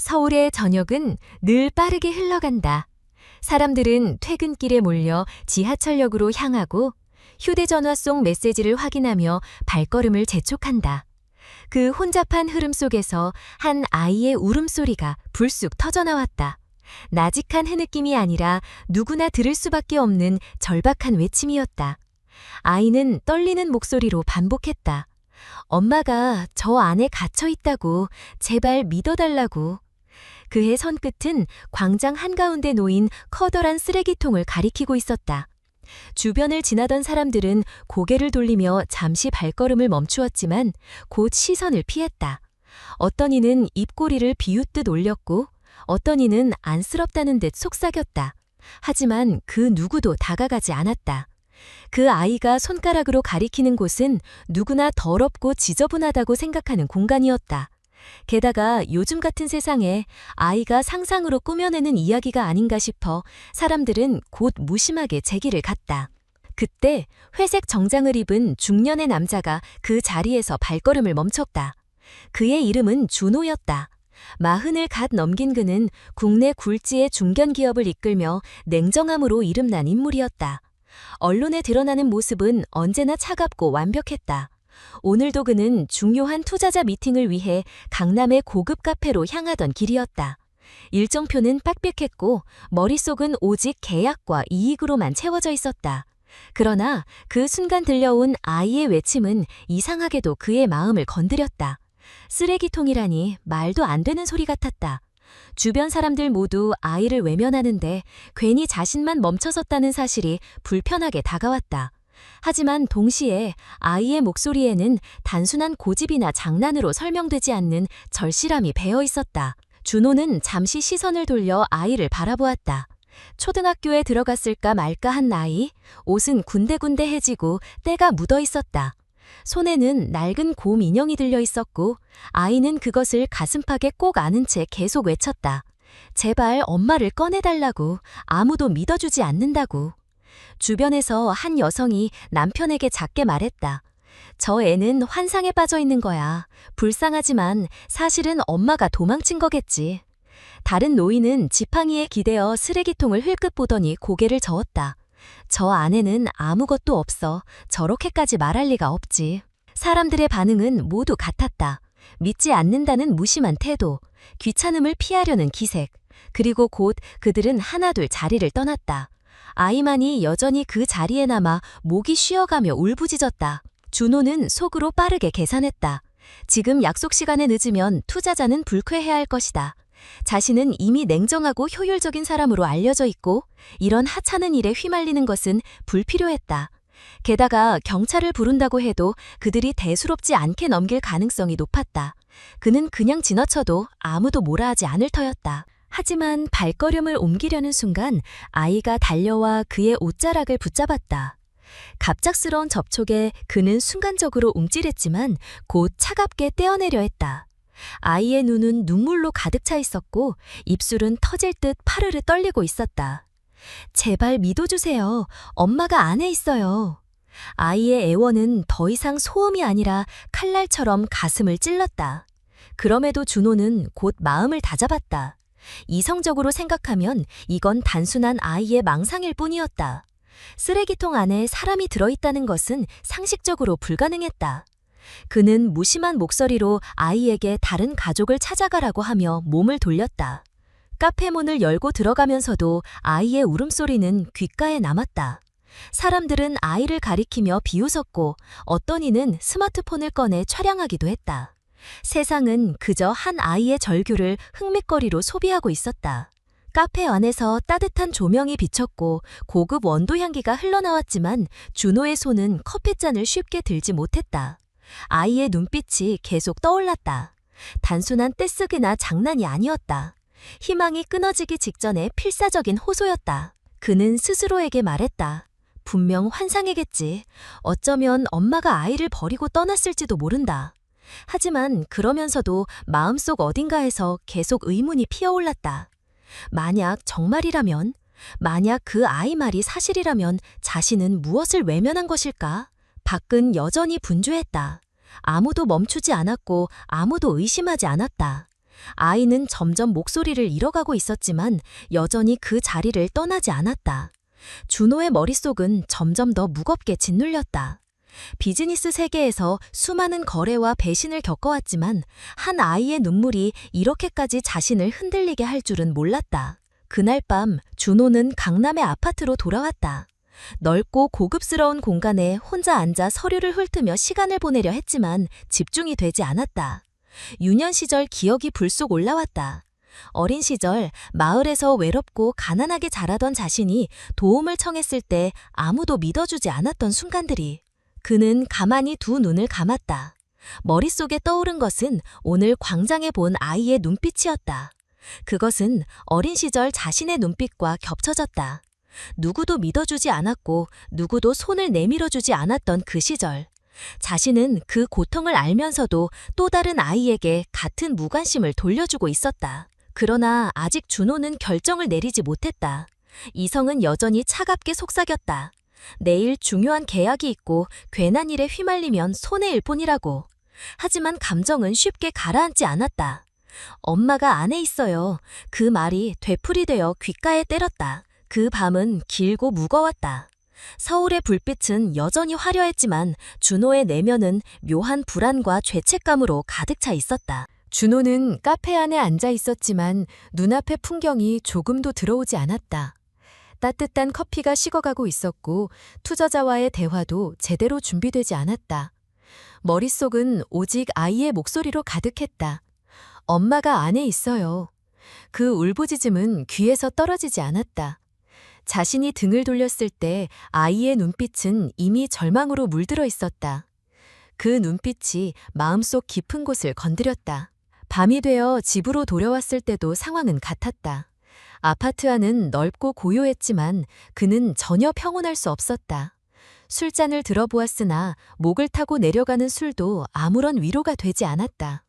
서울의 저녁은 늘 빠르게 흘러간다. 사람들은 퇴근길에 몰려 지하철역으로 향하고 휴대전화 속 메시지를 확인하며 발걸음을 재촉한다. 그 혼잡한 흐름 속에서 한 아이의 울음소리가 불쑥 터져나왔다. 나직한 흐느낌이 아니라 누구나 들을 수밖에 없는 절박한 외침이었다. 아이는 떨리는 목소리로 반복했다. 엄마가 저 안에 갇혀 있다고, 제발 믿어달라고. 그의 손끝은 광장 한가운데 놓인 커다란 쓰레기통을 가리키고 있었다. 주변을 지나던 사람들은 고개를 돌리며 잠시 발걸음을 멈추었지만 곧 시선을 피했다. 어떤 이는 입꼬리를 비웃듯 올렸고 어떤 이는 안쓰럽다는 듯 속삭였다. 하지만 그 누구도 다가가지 않았다. 그 아이가 손가락으로 가리키는 곳은 누구나 더럽고 지저분하다고 생각하는 공간이었다. 게다가 요즘 같은 세상에 아이가 상상으로 꾸며내는 이야기가 아닌가 싶어 사람들은 곧 무심하게 제기를 갔다. 그때 회색 정장을 입은 중년의 남자가 그 자리에서 발걸음을 멈췄다. 그의 이름은 준호였다. 40을 갓 넘긴 그는 국내 굴지의 중견기업을 이끌며 냉정함으로 이름난 인물이었다. 언론에 드러나는 모습은 언제나 차갑고 완벽했다. 오늘도 그는 중요한 투자자 미팅을 위해 강남의 고급 카페로 향하던 길이었다. 일정표는 빽빽했고 머릿속은 오직 계약과 이익으로만 채워져 있었다. 그러나 그 순간 들려온 아이의 외침은 이상하게도 그의 마음을 건드렸다. 쓰레기통이라니 말도 안 되는 소리 같았다. 주변 사람들 모두 아이를 외면하는데 괜히 자신만 멈춰섰다는 사실이 불편하게 다가왔다. 하지만 동시에 아이의 목소리에는 단순한 고집이나 장난으로 설명되지 않는 절실함이 배어 있었다. 준호는 잠시 시선을 돌려 아이를 바라보았다. 초등학교에 들어갔을까 말까 한 나이, 옷은 군데군데해지고 때가 묻어 있었다. 손에는 낡은 곰 인형이 들려 있었고 아이는 그것을 가슴팍에 꼭 안은 채 계속 외쳤다. 제발 엄마를 꺼내달라고, 아무도 믿어주지 않는다고. 주변에서 한 여성이 남편에게 작게 말했다. 저 애는 환상에 빠져 있는 거야. 불쌍하지만 사실은 엄마가 도망친 거겠지. 다른 노인은 지팡이에 기대어 쓰레기통을 흘끗 보더니 고개를 저었다. 저 안에는 아무것도 없어. 저렇게까지 말할 리가 없지. 사람들의 반응은 모두 같았다. 믿지 않는다는 무심한 태도, 귀찮음을 피하려는 기색, 그리고 곧 그들은 하나둘 자리를 떠났다. 아이만이 여전히 그 자리에 남아 목이 쉬어가며 울부짖었다. 준호는 속으로 빠르게 계산했다. 지금 약속 시간에 늦으면 투자자는 불쾌해야 할 것이다. 자신은 이미 냉정하고 효율적인 사람으로 알려져 있고 이런 하찮은 일에 휘말리는 것은 불필요했다. 게다가 경찰을 부른다고 해도 그들이 대수롭지 않게 넘길 가능성이 높았다. 그는 그냥 지나쳐도 아무도 뭐라 하지 않을 터였다. 하지만 발걸음을 옮기려는 순간 아이가 달려와 그의 옷자락을 붙잡았다. 갑작스러운 접촉에 그는 순간적으로 움찔했지만 곧 차갑게 떼어내려 했다. 아이의 눈은 눈물로 가득 차 있었고 입술은 터질 듯 파르르 떨리고 있었다. 제발 믿어주세요. 엄마가 안에 있어요. 아이의 애원은 더 이상 소음이 아니라 칼날처럼 가슴을 찔렀다. 그럼에도 준호는 곧 마음을 다잡았다. 이성적으로 생각하면 이건 단순한 아이의 망상일 뿐이었다. 쓰레기통 안에 사람이 들어있다는 것은 상식적으로 불가능했다. 그는 무심한 목소리로 아이에게 다른 가족을 찾아가라고 하며 몸을 돌렸다. 카페 문을 열고 들어가면서도 아이의 울음소리는 귓가에 남았다. 사람들은 아이를 가리키며 비웃었고 어떤 이는 스마트폰을 꺼내 촬영하기도 했다. 세상은 그저 한 아이의 절규를 흥밋거리로 소비하고 있었다. 카페 안에서 따뜻한 조명이 비쳤고 고급 원두 향기가 흘러나왔지만 준호의 손은 커피잔을 쉽게 들지 못했다. 아이의 눈빛이 계속 떠올랐다. 단순한 떼쓰기나 장난이 아니었다. 희망이 끊어지기 직전의 필사적인 호소였다. 그는 스스로에게 말했다. 분명 환상이겠지. 어쩌면 엄마가 아이를 버리고 떠났을지도 모른다. 하지만 그러면서도 마음속 어딘가에서 계속 의문이 피어올랐다. 만약 정말이라면, 만약 그 아이 말이 사실이라면 자신은 무엇을 외면한 것일까? 밖은 여전히 분주했다. 아무도 멈추지 않았고 아무도 의심하지 않았다. 아이는 점점 목소리를 잃어가고 있었지만 여전히 그 자리를 떠나지 않았다. 준호의 머릿속은 점점 더 무겁게 짓눌렸다. 비즈니스 세계에서 수많은 거래와 배신을 겪어왔지만 한 아이의 눈물이 이렇게까지 자신을 흔들리게 할 줄은 몰랐다. 그날 밤 준호는 강남의 아파트로 돌아왔다. 넓고 고급스러운 공간에 혼자 앉아 서류를 훑으며 시간을 보내려 했지만 집중이 되지 않았다. 유년 시절 기억이 불쑥 올라왔다. 어린 시절 마을에서 외롭고 가난하게 자라던 자신이 도움을 청했을 때 아무도 믿어주지 않았던 순간들이. 그는 가만히 두 눈을 감았다. 머릿속에 떠오른 것은 오늘 광장에 본 아이의 눈빛이었다. 그것은 어린 시절 자신의 눈빛과 겹쳐졌다. 누구도 믿어주지 않았고 누구도 손을 내밀어주지 않았던 그 시절. 자신은 그 고통을 알면서도 또 다른 아이에게 같은 무관심을 돌려주고 있었다. 그러나 아직 준호는 결정을 내리지 못했다. 이성은 여전히 차갑게 속삭였다. 내일 중요한 계약이 있고 괜한 일에 휘말리면 손해일 뿐이라고. 하지만 감정은 쉽게 가라앉지 않았다. 엄마가 안에 있어요. 그 말이 되풀이되어 귓가에 때렸다. 그 밤은 길고 무거웠다. 서울의 불빛은 여전히 화려했지만 준호의 내면은 묘한 불안과 죄책감으로 가득 차 있었다. 준호는 카페 안에 앉아 있었지만 눈앞의 풍경이 조금도 들어오지 않았다. 따뜻한 커피가 식어가고 있었고 투자자와의 대화도 제대로 준비되지 않았다. 머릿속은 오직 아이의 목소리로 가득했다. 엄마가 안에 있어요. 그 울부짖음은 귀에서 떨어지지 않았다. 자신이 등을 돌렸을 때 아이의 눈빛은 이미 절망으로 물들어 있었다. 그 눈빛이 마음속 깊은 곳을 건드렸다. 밤이 되어 집으로 돌아왔을 때도 상황은 같았다. 아파트 안은 넓고 고요했지만 그는 전혀 평온할 수 없었다. 술잔을 들어보았으나 목을 타고 내려가는 술도 아무런 위로가 되지 않았다.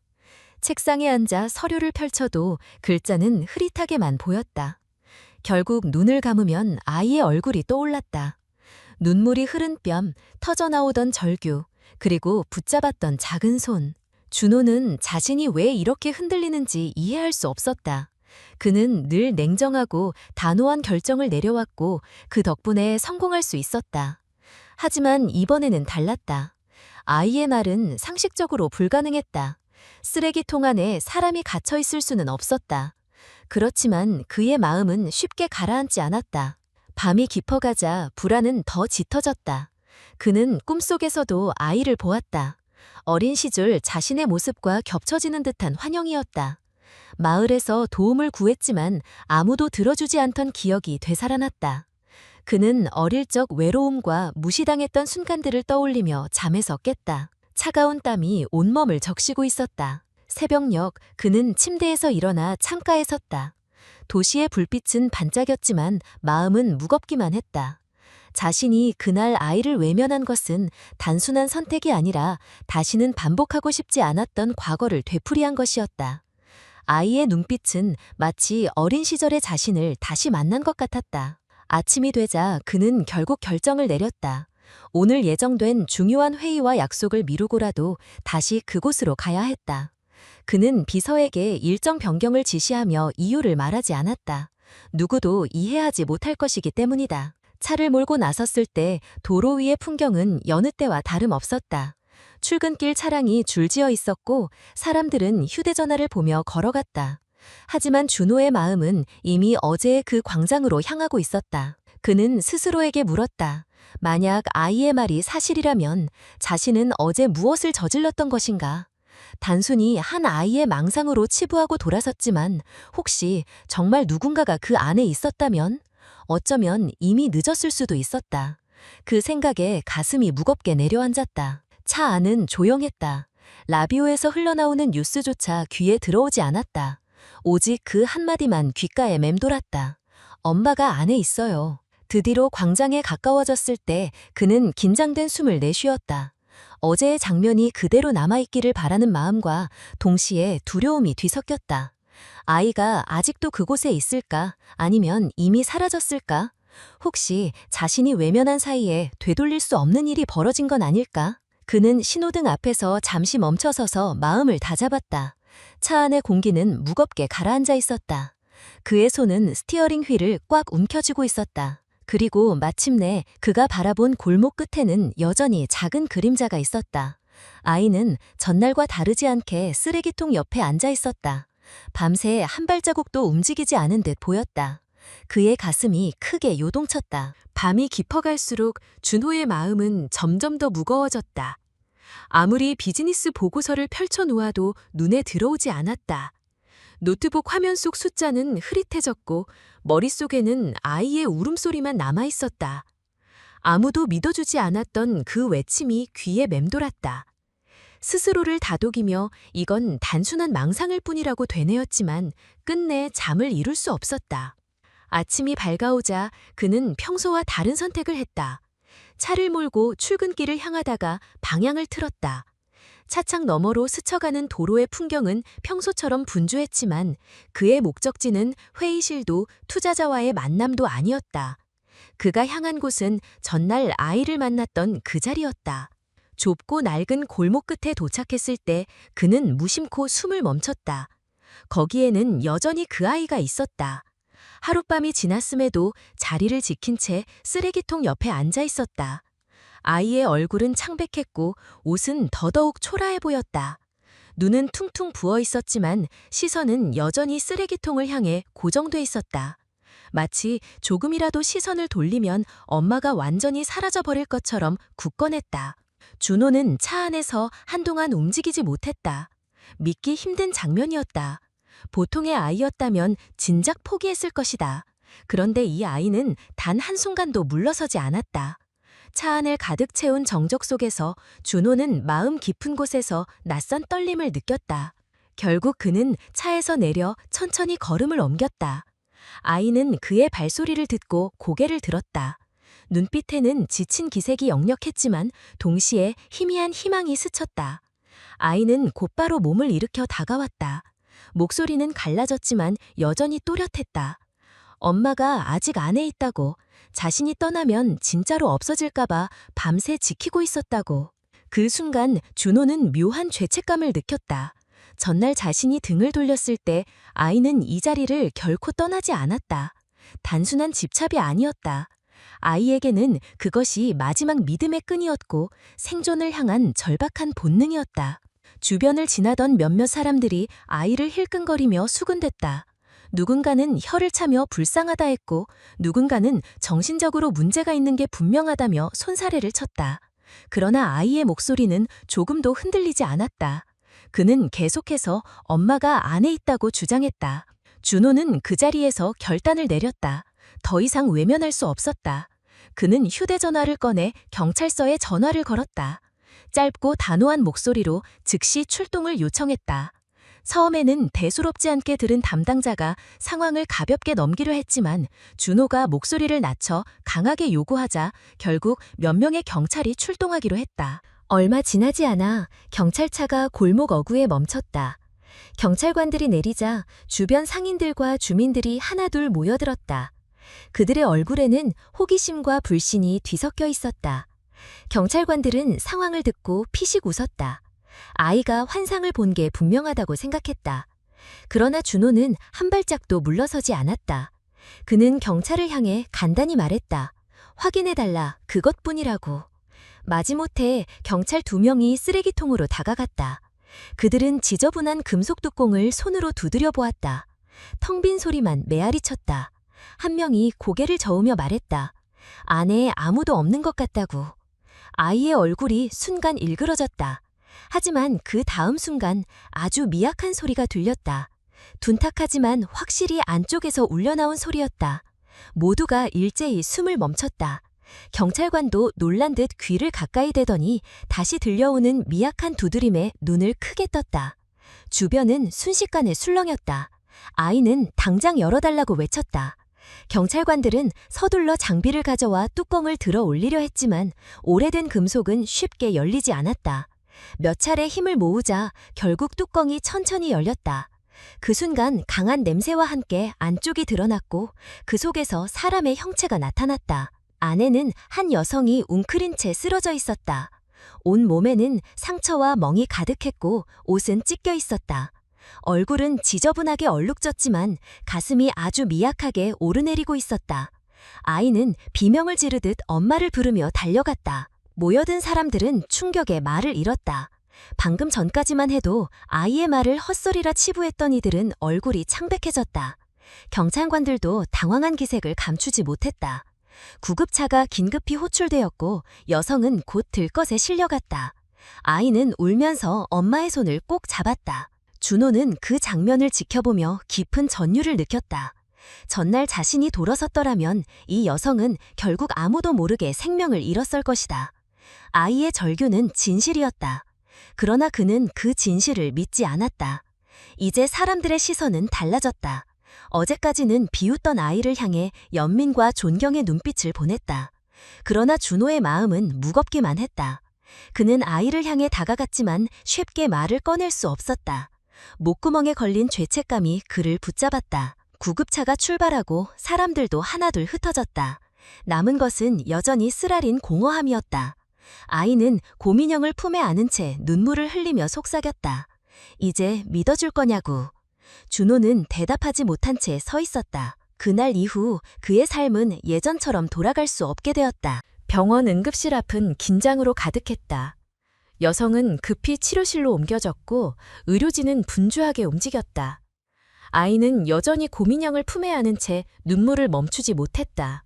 책상에 앉아 서류를 펼쳐도 글자는 흐릿하게만 보였다. 결국 눈을 감으면 아이의 얼굴이 떠올랐다. 눈물이 흐른 뺨, 터져나오던 절규, 그리고 붙잡았던 작은 손. 준호는 자신이 왜 이렇게 흔들리는지 이해할 수 없었다. 그는 늘 냉정하고 단호한 결정을 내려왔고 그 덕분에 성공할 수 있었다. 하지만 이번에는 달랐다. 아이의 말은 상식적으로 불가능했다. 쓰레기통 안에 사람이 갇혀 있을 수는 없었다. 그렇지만 그의 마음은 쉽게 가라앉지 않았다. 밤이 깊어가자 불안은 더 짙어졌다. 그는 꿈속에서도 아이를 보았다. 어린 시절 자신의 모습과 겹쳐지는 듯한 환영이었다. 마을에서 도움을 구했지만 아무도 들어주지 않던 기억이 되살아났다. 그는 어릴 적 외로움과 무시당했던 순간들을 떠올리며 잠에서 깼다. 차가운 땀이 온몸을 적시고 있었다. 새벽녘 그는 침대에서 일어나 창가에 섰다. 도시의 불빛은 반짝였지만 마음은 무겁기만 했다. 자신이 그날 아이를 외면한 것은 단순한 선택이 아니라 다시는 반복하고 싶지 않았던 과거를 되풀이한 것이었다. 아이의 눈빛은 마치 어린 시절의 자신을 다시 만난 것 같았다. 아침이 되자 그는 결국 결정을 내렸다. 오늘 예정된 중요한 회의와 약속을 미루고라도 다시 그곳으로 가야 했다. 그는 비서에게 일정 변경을 지시하며 이유를 말하지 않았다. 누구도 이해하지 못할 것이기 때문이다. 차를 몰고 나섰을 때 도로 위의 풍경은 여느 때와 다름없었다. 출근길 차량이 줄지어 있었고 사람들은 휴대전화를 보며 걸어갔다. 하지만 준호의 마음은 이미 어제의 그 광장으로 향하고 있었다. 그는 스스로에게 물었다. 만약 아이의 말이 사실이라면 자신은 어제 무엇을 저질렀던 것인가? 단순히 한 아이의 망상으로 치부하고 돌아섰지만 혹시 정말 누군가가 그 안에 있었다면? 어쩌면 이미 늦었을 수도 있었다. 그 생각에 가슴이 무겁게 내려앉았다. 차 안은 조용했다. 라디오에서 흘러나오는 뉴스조차 귀에 들어오지 않았다. 오직 그 한마디만 귓가에 맴돌았다. 엄마가 안에 있어요. 드디어 광장에 가까워졌을 때 그는 긴장된 숨을 내쉬었다. 어제의 장면이 그대로 남아있기를 바라는 마음과 동시에 두려움이 뒤섞였다. 아이가 아직도 그곳에 있을까? 아니면 이미 사라졌을까? 혹시 자신이 외면한 사이에 되돌릴 수 없는 일이 벌어진 건 아닐까? 그는 신호등 앞에서 잠시 멈춰서서 마음을 다잡았다. 차 안의 공기는 무겁게 가라앉아 있었다. 그의 손은 스티어링 휠을 꽉 움켜쥐고 있었다. 그리고 마침내 그가 바라본 골목 끝에는 여전히 작은 그림자가 있었다. 아이는 전날과 다르지 않게 쓰레기통 옆에 앉아 있었다. 밤새 한 발자국도 움직이지 않은 듯 보였다. 그의 가슴이 크게 요동쳤다. 밤이 깊어갈수록 준호의 마음은 점점 더 무거워졌다. 아무리 비즈니스 보고서를 펼쳐놓아도 눈에 들어오지 않았다. 노트북 화면 속 숫자는 흐릿해졌고 머릿속에는 아이의 울음소리만 남아있었다. 아무도 믿어주지 않았던 그 외침이 귀에 맴돌았다. 스스로를 다독이며 이건 단순한 망상일 뿐이라고 되뇌었지만 끝내 잠을 이룰 수 없었다. 아침이 밝아오자 그는 평소와 다른 선택을 했다. 차를 몰고 출근길을 향하다가 방향을 틀었다. 차창 너머로 스쳐가는 도로의 풍경은 평소처럼 분주했지만 그의 목적지는 회의실도 투자자와의 만남도 아니었다. 그가 향한 곳은 전날 아이를 만났던 그 자리였다. 좁고 낡은 골목 끝에 도착했을 때 그는 무심코 숨을 멈췄다. 거기에는 여전히 그 아이가 있었다. 하룻밤이 지났음에도 자리를 지킨 채 쓰레기통 옆에 앉아 있었다. 아이의 얼굴은 창백했고 옷은 더더욱 초라해 보였다. 눈은 퉁퉁 부어 있었지만 시선은 여전히 쓰레기통을 향해 고정돼 있었다. 마치 조금이라도 시선을 돌리면 엄마가 완전히 사라져버릴 것처럼 굳건했다. 준호는 차 안에서 한동안 움직이지 못했다. 믿기 힘든 장면이었다. 보통의 아이였다면 진작 포기했을 것이다. 그런데 이 아이는 단 한순간도 물러서지 않았다. 차 안을 가득 채운 정적 속에서 준호는 마음 깊은 곳에서 낯선 떨림을 느꼈다. 결국 그는 차에서 내려 천천히 걸음을 옮겼다. 아이는 그의 발소리를 듣고 고개를 들었다. 눈빛에는 지친 기색이 역력했지만 동시에 희미한 희망이 스쳤다. 아이는 곧바로 몸을 일으켜 다가왔다. 목소리는 갈라졌지만 여전히 또렷했다. 엄마가 아직 안에 있다고, 자신이 떠나면 진짜로 없어질까봐 밤새 지키고 있었다고. 그 순간 준호는 묘한 죄책감을 느꼈다. 전날 자신이 등을 돌렸을 때 아이는 이 자리를 결코 떠나지 않았다. 단순한 집착이 아니었다. 아이에게는 그것이 마지막 믿음의 끈이었고 생존을 향한 절박한 본능이었다. 주변을 지나던 몇몇 사람들이 아이를 힐끔거리며 수군댔다. 누군가는 혀를 차며 불쌍하다 했고 누군가는 정신적으로 문제가 있는 게 분명하다며 손사래를 쳤다. 그러나 아이의 목소리는 조금도 흔들리지 않았다. 그는 계속해서 엄마가 안에 있다고 주장했다. 준호는 그 자리에서 결단을 내렸다. 더 이상 외면할 수 없었다. 그는 휴대전화를 꺼내 경찰서에 전화를 걸었다. 짧고 단호한 목소리로 즉시 출동을 요청했다. 처음에는 대수롭지 않게 들은 담당자가 상황을 가볍게 넘기려 했지만 준호가 목소리를 낮춰 강하게 요구하자 결국 몇 명의 경찰이 출동하기로 했다. 얼마 지나지 않아 경찰차가 골목 어구에 멈췄다. 경찰관들이 내리자 주변 상인들과 주민들이 하나둘 모여들었다. 그들의 얼굴에는 호기심과 불신이 뒤섞여 있었다. 경찰관들은 상황을 듣고 피식 웃었다. 아이가 환상을 본 게 분명하다고 생각했다. 그러나 준호는 한 발짝도 물러서지 않았다. 그는 경찰을 향해 간단히 말했다. 확인해달라, 그것뿐이라고. 마지못해 경찰 2명이 쓰레기통으로 다가갔다. 그들은 지저분한 금속 뚜껑을 손으로 두드려 보았다. 텅 빈 소리만 메아리쳤다. 한 명이 고개를 저으며 말했다. 안에 아무도 없는 것 같다고. 아이의 얼굴이 순간 일그러졌다. 하지만 그 다음 순간 아주 미약한 소리가 들렸다. 둔탁하지만 확실히 안쪽에서 울려나온 소리였다. 모두가 일제히 숨을 멈췄다. 경찰관도 놀란 듯 귀를 가까이 대더니 다시 들려오는 미약한 두드림에 눈을 크게 떴다. 주변은 순식간에 술렁였다. 아이는 당장 열어달라고 외쳤다. 경찰관들은 서둘러 장비를 가져와 뚜껑을 들어 올리려 했지만 오래된 금속은 쉽게 열리지 않았다. 몇 차례 힘을 모으자 결국 뚜껑이 천천히 열렸다. 그 순간 강한 냄새와 함께 안쪽이 드러났고 그 속에서 사람의 형체가 나타났다. 안에는 한 여성이 웅크린 채 쓰러져 있었다. 온 몸에는 상처와 멍이 가득했고 옷은 찢겨 있었다. 얼굴은 지저분하게 얼룩졌지만 가슴이 아주 미약하게 오르내리고 있었다. 아이는 비명을 지르듯 엄마를 부르며 달려갔다. 모여든 사람들은 충격에 말을 잃었다. 방금 전까지만 해도 아이의 말을 헛소리라 치부했던 이들은 얼굴이 창백해졌다. 경찰관들도 당황한 기색을 감추지 못했다. 구급차가 긴급히 호출되었고 여성은 곧 들것에 실려갔다. 아이는 울면서 엄마의 손을 꼭 잡았다. 준호는 그 장면을 지켜보며 깊은 전율을 느꼈다. 전날 자신이 돌아섰더라면 이 여성은 결국 아무도 모르게 생명을 잃었을 것이다. 아이의 절규는 진실이었다. 그러나 그는 그 진실을 믿지 않았다. 이제 사람들의 시선은 달라졌다. 어제까지는 비웃던 아이를 향해 연민과 존경의 눈빛을 보냈다. 그러나 준호의 마음은 무겁기만 했다. 그는 아이를 향해 다가갔지만 쉽게 말을 꺼낼 수 없었다. 목구멍에 걸린 죄책감이 그를 붙잡았다. 구급차가 출발하고 사람들도 하나둘 흩어졌다. 남은 것은 여전히 쓰라린 공허함이었다. 아이는 고민형을 품에 안은 채 눈물을 흘리며 속삭였다. 이제 믿어줄 거냐고. 준호는 대답하지 못한 채 서 있었다. 그날 이후 그의 삶은 예전처럼 돌아갈 수 없게 되었다. 병원 응급실 앞은 긴장으로 가득했다. 여성은 급히 치료실로 옮겨졌고 의료진은 분주하게 움직였다. 아이는 여전히 고민형을 품에 안은 채 눈물을 멈추지 못했다.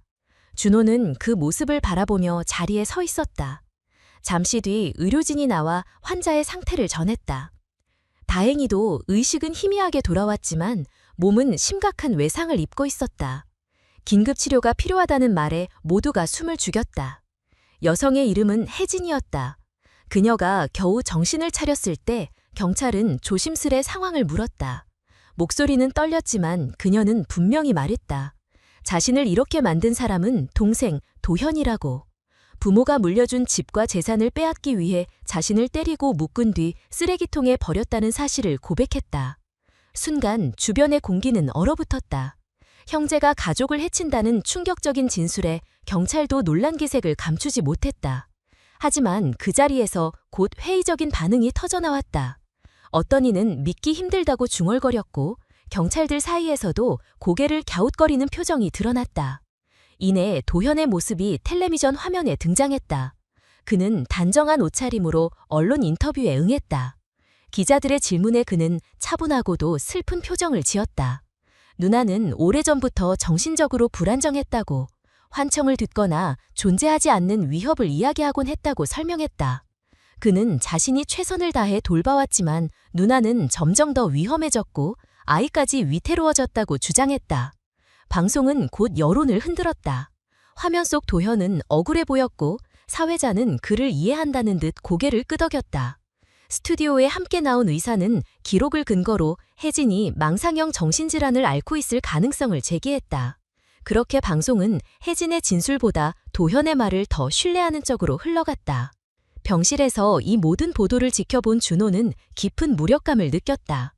준호는 그 모습을 바라보며 자리에 서 있었다. 잠시 뒤 의료진이 나와 환자의 상태를 전했다. 다행히도 의식은 희미하게 돌아왔지만 몸은 심각한 외상을 입고 있었다. 긴급 치료가 필요하다는 말에 모두가 숨을 죽였다. 여성의 이름은 혜진이었다. 그녀가 겨우 정신을 차렸을 때 경찰은 조심스레 상황을 물었다. 목소리는 떨렸지만 그녀는 분명히 말했다. 자신을 이렇게 만든 사람은 동생 도현이라고. 부모가 물려준 집과 재산을 빼앗기 위해 자신을 때리고 묶은 뒤 쓰레기통에 버렸다는 사실을 고백했다. 순간 주변의 공기는 얼어붙었다. 형제가 가족을 해친다는 충격적인 진술에 경찰도 놀란 기색을 감추지 못했다. 하지만 그 자리에서 곧 회의적인 반응이 터져나왔다. 어떤 이는 믿기 힘들다고 중얼거렸고 경찰들 사이에서도 고개를 갸웃거리는 표정이 드러났다. 이내 도현의 모습이 텔레비전 화면에 등장했다. 그는 단정한 옷차림으로 언론 인터뷰에 응했다. 기자들의 질문에 그는 차분하고도 슬픈 표정을 지었다. 누나는 오래전부터 정신적으로 불안정했다고, 환청을 듣거나 존재하지 않는 위협을 이야기하곤 했다고 설명했다. 그는 자신이 최선을 다해 돌봐왔지만 누나는 점점 더 위험해졌고 아이까지 위태로워졌다고 주장했다. 방송은 곧 여론을 흔들었다. 화면 속 도현은 억울해 보였고 사회자는 그를 이해한다는 듯 고개를 끄덕였다. 스튜디오에 함께 나온 의사는 기록을 근거로 혜진이 망상형 정신질환을 앓고 있을 가능성을 제기했다. 그렇게 방송은 혜진의 진술보다 도현의 말을 더 신뢰하는 쪽으로 흘러갔다. 병실에서 이 모든 보도를 지켜본 준호는 깊은 무력감을 느꼈다.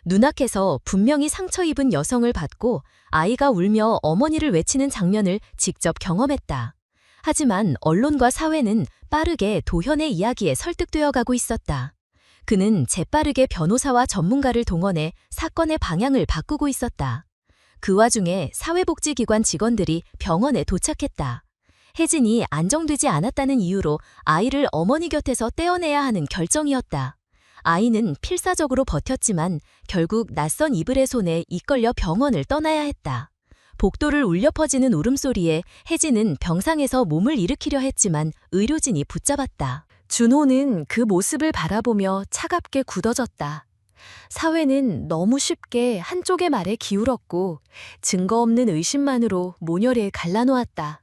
눈앞에서 분명히 상처 입은 여성을 봤고 아이가 울며 어머니를 외치는 장면을 직접 경험했다. 하지만 언론과 사회는 빠르게 도현의 이야기에 설득되어 가고 있었다. 그는 재빠르게 변호사와 전문가를 동원해 사건의 방향을 바꾸고 있었다. 그 와중에 사회복지기관 직원들이 병원에 도착했다. 혜진이 안정되지 않았다는 이유로 아이를 어머니 곁에서 떼어내야 하는 결정이었다. 아이는 필사적으로 버텼지만 결국 낯선 이불의 손에 이끌려 병원을 떠나야 했다. 복도를 울려 퍼지는 울음소리에 혜진은 병상에서 몸을 일으키려 했지만 의료진이 붙잡았다. 준호는 그 모습을 바라보며 차갑게 굳어졌다. 사회는 너무 쉽게 한쪽의 말에 기울었고 증거 없는 의심만으로 모녀를 갈라놓았다.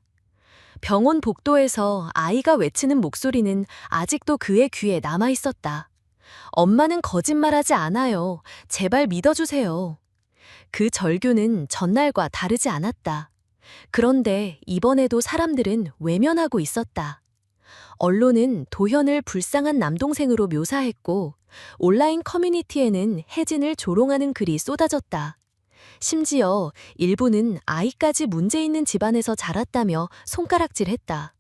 병원 복도에서 아이가 외치는 목소리는 아직도 그의 귀에 남아있었다. 엄마는 거짓말하지 않아요. 제발 믿어주세요. 그 절규는 전날과 다르지 않았다. 그런데 이번에도 사람들은 외면하고 있었다. 언론은 도현을 불쌍한 남동생으로 묘사했고 온라인 커뮤니티에는 혜진을 조롱하는 글이 쏟아졌다. 심지어 일부는 아이까지 문제 있는 집안에서 자랐다며 손가락질했다.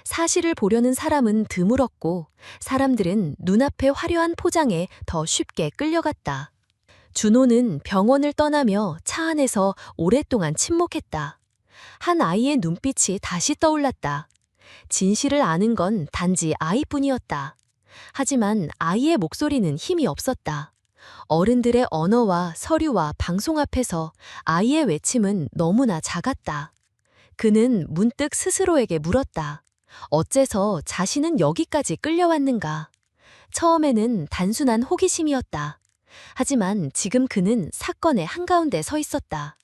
사실을 보려는 사람은 드물었고 사람들은 눈앞의 화려한 포장에 더 쉽게 끌려갔다. 준호는 병원을 떠나며 차 안에서 오랫동안 침묵했다. 한 아이의 눈빛이 다시 떠올랐다. 진실을 아는 건 단지 아이뿐이었다. 하지만 아이의 목소리는 힘이 없었다. 어른들의 언어와 서류와 방송 앞에서 아이의 외침은 너무나 작았다. 그는 문득 스스로에게 물었다. 어째서 자신은 여기까지 끌려왔는가? 처음에는 단순한 호기심이었다. 하지만 지금 그는 사건의 한가운데 서 있었다.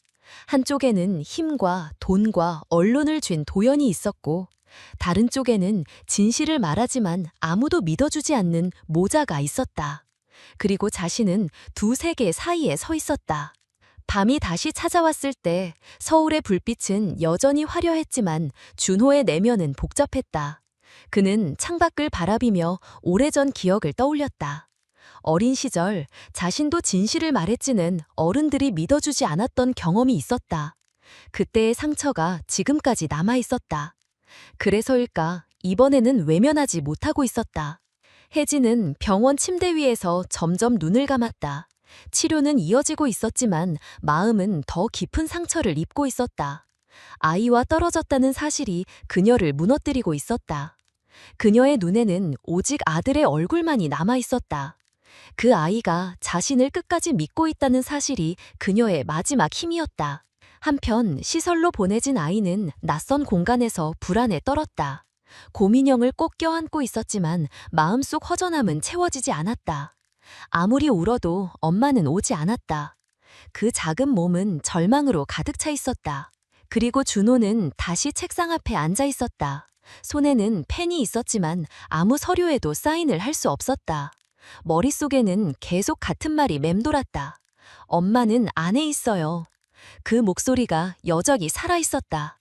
한쪽에는 힘과 돈과 언론을 쥔 도연이 있었고, 다른 쪽에는 진실을 말하지만 아무도 믿어주지 않는 모자가 있었다. 그리고 자신은 두 세계 사이에 서 있었다. 밤이 다시 찾아왔을 때 서울의 불빛은 여전히 화려했지만 준호의 내면은 복잡했다. 그는 창밖을 바라비며 오래전 기억을 떠올렸다. 어린 시절 자신도 진실을 말했지는 어른들이 믿어주지 않았던 경험이 있었다. 그때의 상처가 지금까지 남아 있었다. 그래서일까 이번에는 외면하지 못하고 있었다. 혜진은 병원 침대 위에서 점점 눈을 감았다. 치료는 이어지고 있었지만 마음은 더 깊은 상처를 입고 있었다. 아이와 떨어졌다는 사실이 그녀를 무너뜨리고 있었다. 그녀의 눈에는 오직 아들의 얼굴만이 남아 있었다. 그 아이가 자신을 끝까지 믿고 있다는 사실이 그녀의 마지막 힘이었다. 한편 시설로 보내진 아이는 낯선 공간에서 불안에 떨었다. 고민형을 꼭 껴안고 있었지만 마음속 허전함은 채워지지 않았다. 아무리 울어도 엄마는 오지 않았다. 그 작은 몸은 절망으로 가득 차 있었다. 그리고 준호는 다시 책상 앞에 앉아 있었다. 손에는 펜이 있었지만 아무 서류에도 사인을 할 수 없었다. 머릿속에는 계속 같은 말이 맴돌았다. 엄마는 안에 있어요. 그 목소리가 여전히 살아있었다.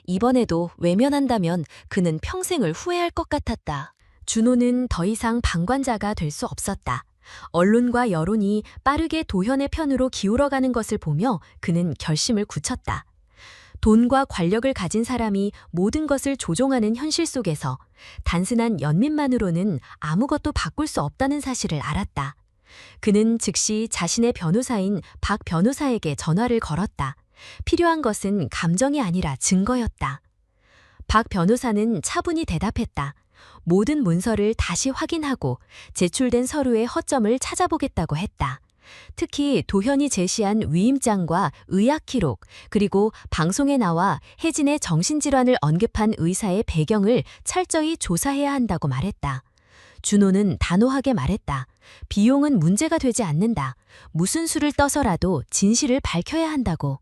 이번에도 외면한다면 그는 평생을 후회할 것 같았다. 준호는 더 이상 방관자가 될 수 없었다. 언론과 여론이 빠르게 도현의 편으로 기울어가는 것을 보며 그는 결심을 굳혔다. 돈과 관력을 가진 사람이 모든 것을 조종하는 현실 속에서 단순한 연민만으로는 아무것도 바꿀 수 없다는 사실을 알았다. 그는 즉시 자신의 변호사인 박 변호사에게 전화를 걸었다. 필요한 것은 감정이 아니라 증거였다. 박 변호사는 차분히 대답했다. 모든 문서를 다시 확인하고 제출된 서류의 허점을 찾아보겠다고 했다. 특히 도현이 제시한 위임장과 의학 기록, 그리고 방송에 나와 혜진의 정신질환을 언급한 의사의 배경을 철저히 조사해야 한다고 말했다. 준호는 단호하게 말했다. 비용은 문제가 되지 않는다. 무슨 수를 떠서라도 진실을 밝혀야 한다고.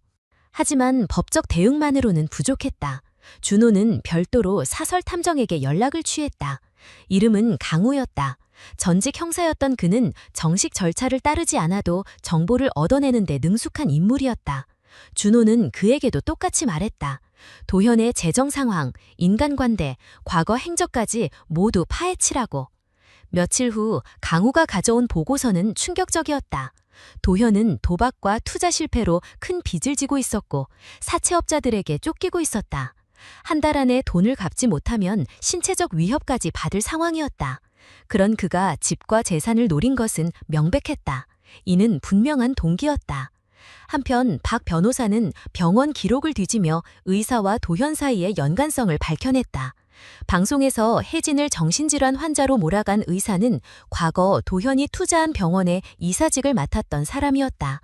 하지만 법적 대응만으로는 부족했다. 준호는 별도로 사설 탐정에게 연락을 취했다. 이름은 강우였다. 전직 형사였던 그는 정식 절차를 따르지 않아도 정보를 얻어내는 데 능숙한 인물이었다. 준호는 그에게도 똑같이 말했다. 도현의 재정 상황, 인간관계, 과거 행적까지 모두 파헤치라고. 며칠 후 강우가 가져온 보고서는 충격적이었다. 도현은 도박과 투자 실패로 큰 빚을 지고 있었고 사채업자들에게 쫓기고 있었다. 한 달 안에 돈을 갚지 못하면 신체적 위협까지 받을 상황이었다. 그런 그가 집과 재산을 노린 것은 명백했다. 이는 분명한 동기였다. 한편 박 변호사는 병원 기록을 뒤지며 의사와 도현 사이의 연관성을 밝혀냈다. 방송에서 혜진을 정신질환 환자로 몰아간 의사는 과거 도현이 투자한 병원의 이사직을 맡았던 사람이었다.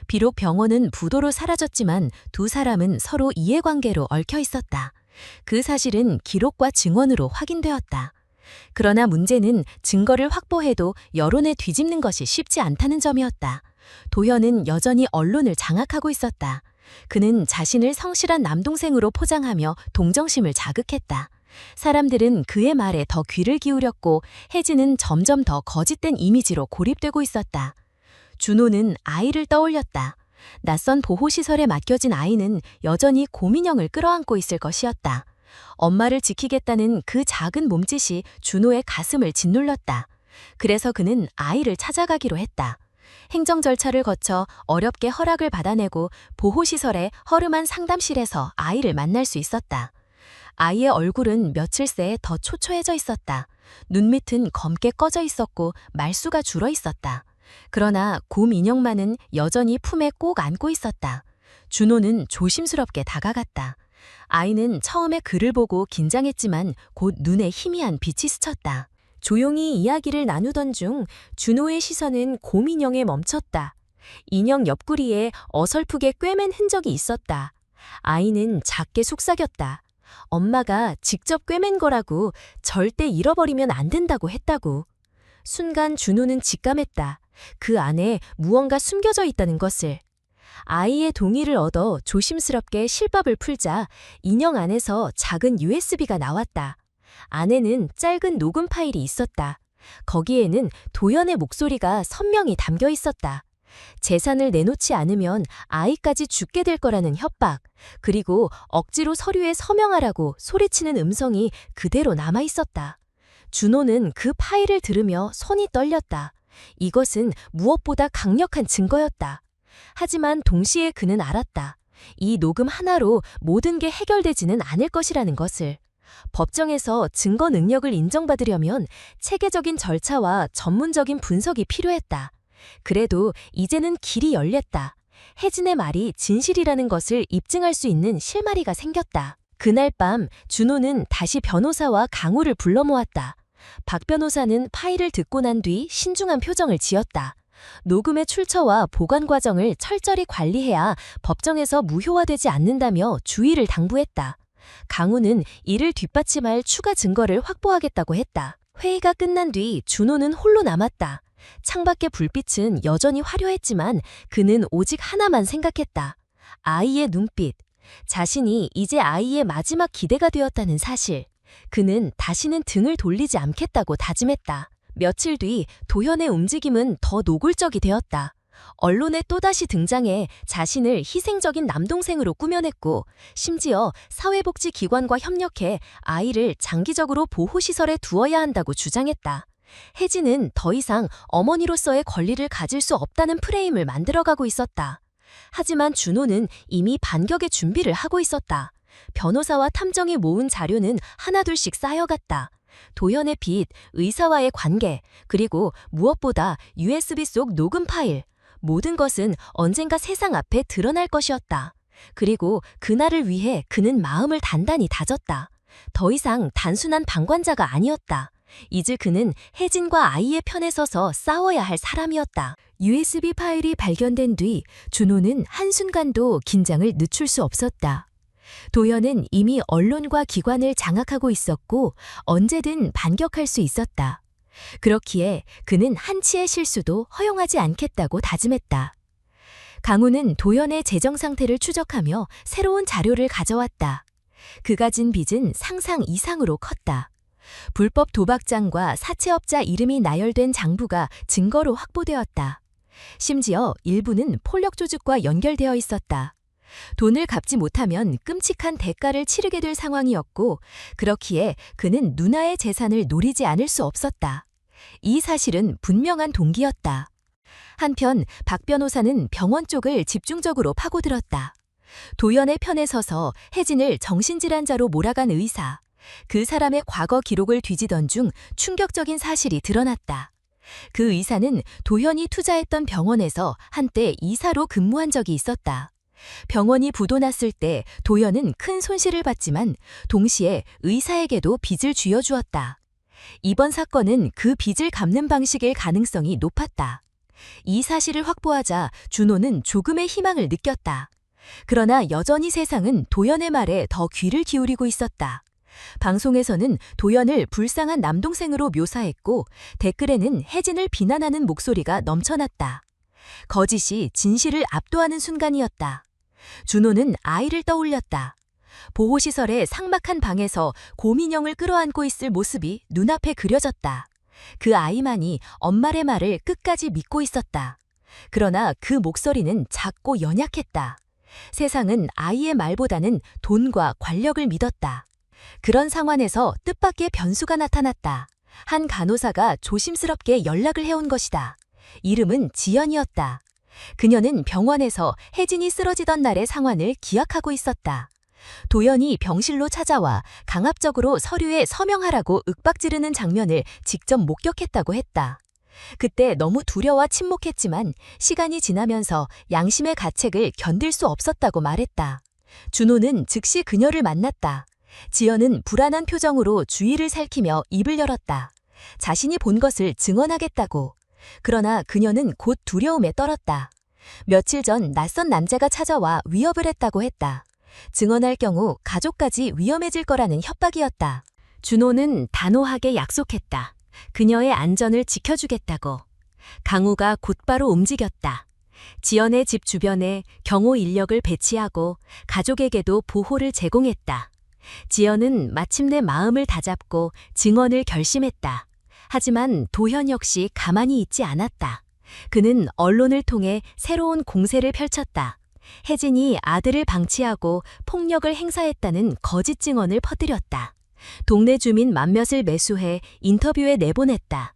비록 병원은 부도로 사라졌지만 두 사람은 서로 이해관계로 얽혀 있었다. 그 사실은 기록과 증언으로 확인되었다. 그러나 문제는 증거를 확보해도 여론에 뒤집는 것이 쉽지 않다는 점이었다. 도현은 여전히 언론을 장악하고 있었다. 그는 자신을 성실한 남동생으로 포장하며 동정심을 자극했다. 사람들은 그의 말에 더 귀를 기울였고 혜진은 점점 더 거짓된 이미지로 고립되고 있었다. 준호는 아이를 떠올렸다. 낯선 보호시설에 맡겨진 아이는 여전히 고민형을 끌어안고 있을 것이었다. 엄마를 지키겠다는 그 작은 몸짓이 준호의 가슴을 짓눌렀다. 그래서 그는 아이를 찾아가기로 했다. 행정 절차를 거쳐 어렵게 허락을 받아내고 보호시설의 허름한 상담실에서 아이를 만날 수 있었다. 아이의 얼굴은 며칠 새 더 초췌해져 있었다. 눈밑은 검게 꺼져 있었고 말수가 줄어 있었다. 그러나 곰 인형만은 여전히 품에 꼭 안고 있었다. 준호는 조심스럽게 다가갔다. 아이는 처음에 그를 보고 긴장했지만 곧 눈에 희미한 빛이 스쳤다. 조용히 이야기를 나누던 중 준호의 시선은 곰 인형에 멈췄다. 인형 옆구리에 어설프게 꿰맨 흔적이 있었다. 아이는 작게 속삭였다. 엄마가 직접 꿰맨 거라고, 절대 잃어버리면 안 된다고 했다고. 순간 준호는 직감했다. 그 안에 무언가 숨겨져 있다는 것을. 아이의 동의를 얻어 조심스럽게 실밥을 풀자 인형 안에서 작은 USB가 나왔다. 안에는 짧은 녹음 파일이 있었다. 거기에는 도연의 목소리가 선명히 담겨 있었다. 재산을 내놓지 않으면 아이까지 죽게 될 거라는 협박, 그리고 억지로 서류에 서명하라고 소리치는 음성이 그대로 남아 있었다. 준호는 그 파일을 들으며 손이 떨렸다. 이것은 무엇보다 강력한 증거였다. 하지만 동시에 그는 알았다. 이 녹음 하나로 모든 게 해결되지는 않을 것이라는 것을. 법정에서 증거 능력을 인정받으려면 체계적인 절차와 전문적인 분석이 필요했다. 그래도 이제는 길이 열렸다. 혜진의 말이 진실이라는 것을 입증할 수 있는 실마리가 생겼다. 그날 밤 준호는 다시 변호사와 강우를 불러 모았다. 박 변호사는 파일을 듣고 난 뒤 신중한 표정을 지었다. 녹음의 출처와 보관 과정을 철저히 관리해야 법정에서 무효화되지 않는다며 주의를 당부했다. 강우는 이를 뒷받침할 추가 증거를 확보하겠다고 했다. 회의가 끝난 뒤 준호는 홀로 남았다. 창밖의 불빛은 여전히 화려했지만 그는 오직 하나만 생각했다. 아이의 눈빛. 자신이 이제 아이의 마지막 기대가 되었다는 사실. 그는 다시는 등을 돌리지 않겠다고 다짐했다. 며칠 뒤 도현의 움직임은 더 노골적이 되었다. 언론에 또다시 등장해 자신을 희생적인 남동생으로 꾸며냈고, 심지어 사회복지기관과 협력해 아이를 장기적으로 보호시설에 두어야 한다고 주장했다. 혜진은 더 이상 어머니로서의 권리를 가질 수 없다는 프레임을 만들어가고 있었다. 하지만 준호는 이미 반격의 준비를 하고 있었다. 변호사와 탐정이 모은 자료는 하나둘씩 쌓여갔다. 도현의 빚, 의사와의 관계, 그리고 무엇보다 USB 속 녹음 파일. 모든 것은 언젠가 세상 앞에 드러날 것이었다. 그리고 그날을 위해 그는 마음을 단단히 다졌다. 더 이상 단순한 방관자가 아니었다. 이제 그는 혜진과 아이의 편에 서서 싸워야 할 사람이었다. USB 파일이 발견된 뒤 준호는 한순간도 긴장을 늦출 수 없었다. 도연은 이미 언론과 기관을 장악하고 있었고 언제든 반격할 수 있었다. 그렇기에 그는 한치의 실수도 허용하지 않겠다고 다짐했다. 강우는 도연의 재정 상태를 추적하며 새로운 자료를 가져왔다. 그가 진 빚은 상상 이상으로 컸다. 불법 도박장과 사채업자 이름이 나열된 장부가 증거로 확보되었다. 심지어 일부는 폭력 조직과 연결되어 있었다. 돈을 갚지 못하면 끔찍한 대가를 치르게 될 상황이었고, 그렇기에 그는 누나의 재산을 노리지 않을 수 없었다. 이 사실은 분명한 동기였다. 한편 박 변호사는 병원 쪽을 집중적으로 파고들었다. 도연의 편에 서서 혜진을 정신질환자로 몰아간 의사, 그 사람의 과거 기록을 뒤지던 중 충격적인 사실이 드러났다. 그 의사는 도연이 투자했던 병원에서 한때 이사로 근무한 적이 있었다. 병원이 부도났을 때 도연은 큰 손실을 봤지만 동시에 의사에게도 빚을 쥐어주었다. 이번 사건은 그 빚을 갚는 방식일 가능성이 높았다. 이 사실을 확보하자 준호는 조금의 희망을 느꼈다. 그러나 여전히 세상은 도연의 말에 더 귀를 기울이고 있었다. 방송에서는 도연을 불쌍한 남동생으로 묘사했고 댓글에는 혜진을 비난하는 목소리가 넘쳐났다. 거짓이 진실을 압도하는 순간이었다. 준호는 아이를 떠올렸다. 보호시설의 삭막한 방에서 곰인형을 끌어안고 있을 모습이 눈앞에 그려졌다. 그 아이만이 엄마의 말을 끝까지 믿고 있었다. 그러나 그 목소리는 작고 연약했다. 세상은 아이의 말보다는 돈과 권력을 믿었다. 그런 상황에서 뜻밖의 변수가 나타났다. 한 간호사가 조심스럽게 연락을 해온 것이다. 이름은 지연이었다. 그녀는 병원에서 혜진이 쓰러지던 날의 상황을 기억하고 있었다. 도연이 병실로 찾아와 강압적으로 서류에 서명하라고 윽박지르는 장면을 직접 목격했다고 했다. 그때 너무 두려워 침묵했지만 시간이 지나면서 양심의 가책을 견딜 수 없었다고 말했다. 준호는 즉시 그녀를 만났다. 지연은 불안한 표정으로 주위를 살피며 입을 열었다. 자신이 본 것을 증언하겠다고. 그러나 그녀는 곧 두려움에 떨었다. 며칠 전 낯선 남자가 찾아와 위협을 했다고 했다. 증언할 경우 가족까지 위험해질 거라는 협박이었다. 준호는 단호하게 약속했다. 그녀의 안전을 지켜주겠다고. 강우가 곧바로 움직였다. 지연의 집 주변에 경호 인력을 배치하고 가족에게도 보호를 제공했다. 지연은 마침내 마음을 다잡고 증언을 결심했다. 하지만 도현 역시 가만히 있지 않았다. 그는 언론을 통해 새로운 공세를 펼쳤다. 혜진이 아들을 방치하고 폭력을 행사했다는 거짓 증언을 퍼뜨렸다. 동네 주민 몇몇을 매수해 인터뷰에 내보냈다.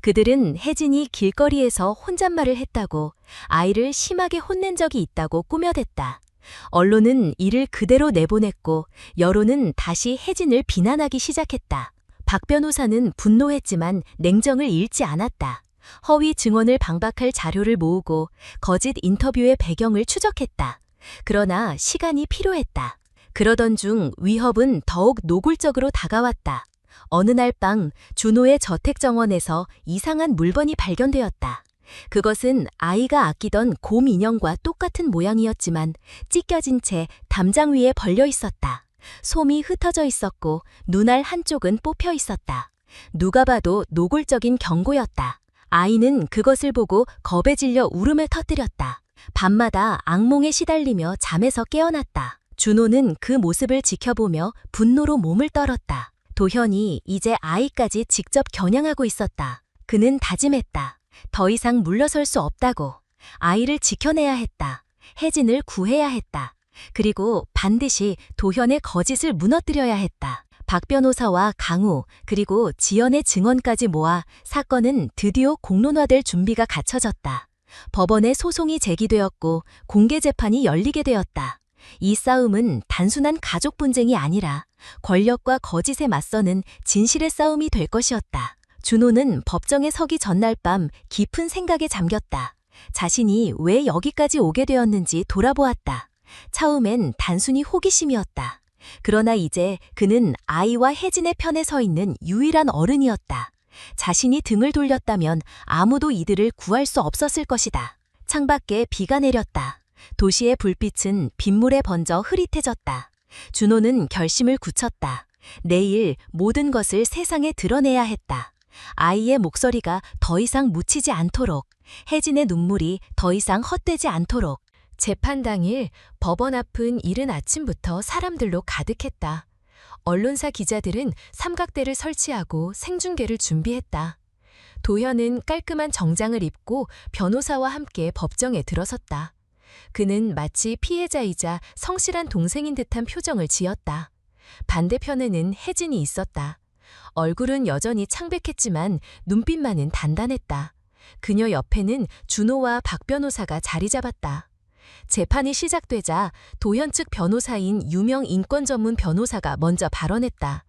그들은 혜진이 길거리에서 혼잣말을 했다고, 아이를 심하게 혼낸 적이 있다고 꾸며댔다. 언론은 이를 그대로 내보냈고 여론은 다시 혜진을 비난하기 시작했다. 박 변호사는 분노했지만 냉정을 잃지 않았다. 허위 증언을 방박할 자료를 모으고 거짓 인터뷰의 배경을 추적했다. 그러나 시간이 필요했다. 그러던 중 위협은 더욱 노골적으로 다가왔다. 어느 날 밤 준호의 저택 정원에서 이상한 물건이 발견되었다. 그것은 아이가 아끼던 곰 인형과 똑같은 모양이었지만 찢겨진 채 담장 위에 벌려 있었다. 솜이 흩어져 있었고 눈알 한쪽은 뽑혀 있었다. 누가 봐도 노골적인 경고였다. 아이는 그것을 보고 겁에 질려 울음을 터뜨렸다. 밤마다 악몽에 시달리며 잠에서 깨어났다. 준호는 그 모습을 지켜보며 분노로 몸을 떨었다. 도현이 이제 아이까지 직접 겨냥하고 있었다. 그는 다짐했다. 더 이상 물러설 수 없다고. 아이를 지켜내야 했다. 혜진을 구해야 했다. 그리고 반드시 도현의 거짓을 무너뜨려야 했다. 박 변호사와 강우 그리고 지연의 증언까지 모아 사건은 드디어 공론화될 준비가 갖춰졌다. 법원에 소송이 제기되었고 공개 재판이 열리게 되었다. 이 싸움은 단순한 가족 분쟁이 아니라 권력과 거짓에 맞서는 진실의 싸움이 될 것이었다. 준호는 법정에 서기 전날 밤 깊은 생각에 잠겼다. 자신이 왜 여기까지 오게 되었는지 돌아보았다. 처음엔 단순히 호기심이었다. 그러나 이제 그는 아이와 혜진의 편에 서 있는 유일한 어른이었다. 자신이 등을 돌렸다면 아무도 이들을 구할 수 없었을 것이다. 창밖에 비가 내렸다. 도시의 불빛은 빗물에 번져 흐릿해졌다. 준호는 결심을 굳혔다. 내일 모든 것을 세상에 드러내야 했다. 아이의 목소리가 더 이상 묻히지 않도록, 혜진의 눈물이 더 이상 헛되지 않도록. 재판 당일 법원 앞은 이른 아침부터 사람들로 가득했다. 언론사 기자들은 삼각대를 설치하고 생중계를 준비했다. 도현은 깔끔한 정장을 입고 변호사와 함께 법정에 들어섰다. 그는 마치 피해자이자 성실한 동생인 듯한 표정을 지었다. 반대편에는 혜진이 있었다. 얼굴은 여전히 창백했지만 눈빛만은 단단했다. 그녀 옆에는 준호와 박 변호사가 자리 잡았다. 재판이 시작되자 도현 측 변호사인 유명 인권 전문 변호사가 먼저 발언했다.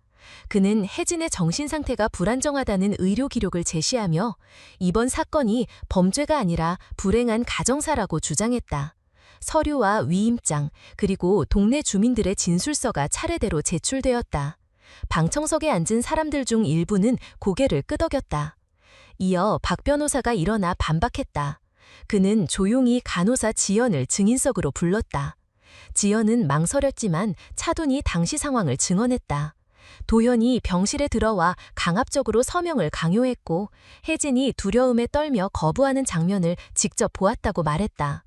그는 혜진의 정신 상태가 불안정하다는 의료 기록을 제시하며 이번 사건이 범죄가 아니라 불행한 가정사라고 주장했다. 서류와 위임장 그리고 동네 주민들의 진술서가 차례대로 제출되었다. 방청석에 앉은 사람들 중 일부는 고개를 끄덕였다. 이어 박 변호사가 일어나 반박했다. 그는 조용히 간호사 지연을 증인석으로 불렀다. 지연은 망설였지만 차분히 당시 상황을 증언했다. 도현이 병실에 들어와 강압적으로 서명을 강요했고 혜진이 두려움에 떨며 거부하는 장면을 직접 보았다고 말했다.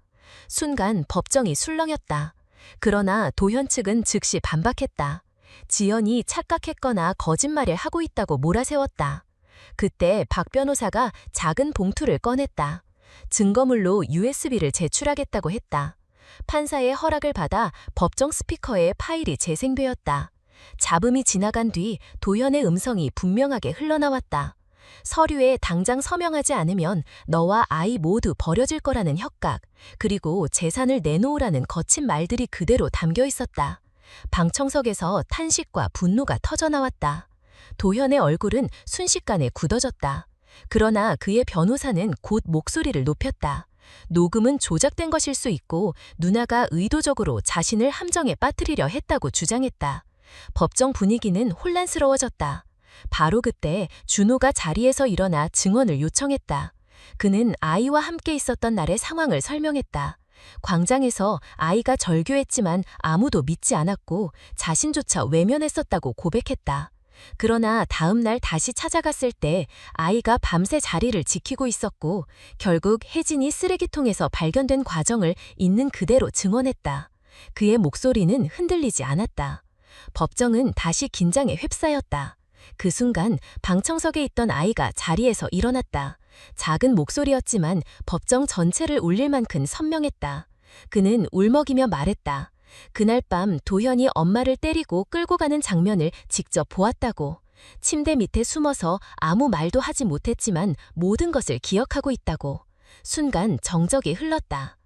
순간 법정이 술렁였다. 그러나 도현 측은 즉시 반박했다. 지연이 착각했거나 거짓말을 하고 있다고 몰아세웠다. 그때 박 변호사가 작은 봉투를 꺼냈다. 증거물로 USB를 제출하겠다고 했다. 판사의 허락을 받아 법정 스피커에 파일이 재생되었다. 잡음이 지나간 뒤 도현의 음성이 분명하게 흘러나왔다. 서류에 당장 서명하지 않으면 너와 아이 모두 버려질 거라는 협박, 그리고 재산을 내놓으라는 거친 말들이 그대로 담겨 있었다. 방청석에서 탄식과 분노가 터져나왔다. 도현의 얼굴은 순식간에 굳어졌다. 그러나 그의 변호사는 곧 목소리를 높였다. 녹음은 조작된 것일 수 있고 누나가 의도적으로 자신을 함정에 빠뜨리려 했다고 주장했다. 법정 분위기는 혼란스러워졌다. 바로 그때 준호가 자리에서 일어나 증언을 요청했다. 그는 아이와 함께 있었던 날의 상황을 설명했다. 광장에서 아이가 절규했지만 아무도 믿지 않았고 자신조차 외면했었다고 고백했다. 그러나 다음 날 다시 찾아갔을 때 아이가 밤새 자리를 지키고 있었고 결국 혜진이 쓰레기통에서 발견된 과정을 있는 그대로 증언했다. 그의 목소리는 흔들리지 않았다. 법정은 다시 긴장에 휩싸였다. 그 순간 방청석에 있던 아이가 자리에서 일어났다. 작은 목소리였지만 법정 전체를 울릴 만큼 선명했다. 그는 울먹이며 말했다. 그날 밤 도현이 엄마를 때리고 끌고 가는 장면을 직접 보았다고. 침대 밑에 숨어서 아무 말도 하지 못했지만 모든 것을 기억하고 있다고. 순간 정적이 흘렀다.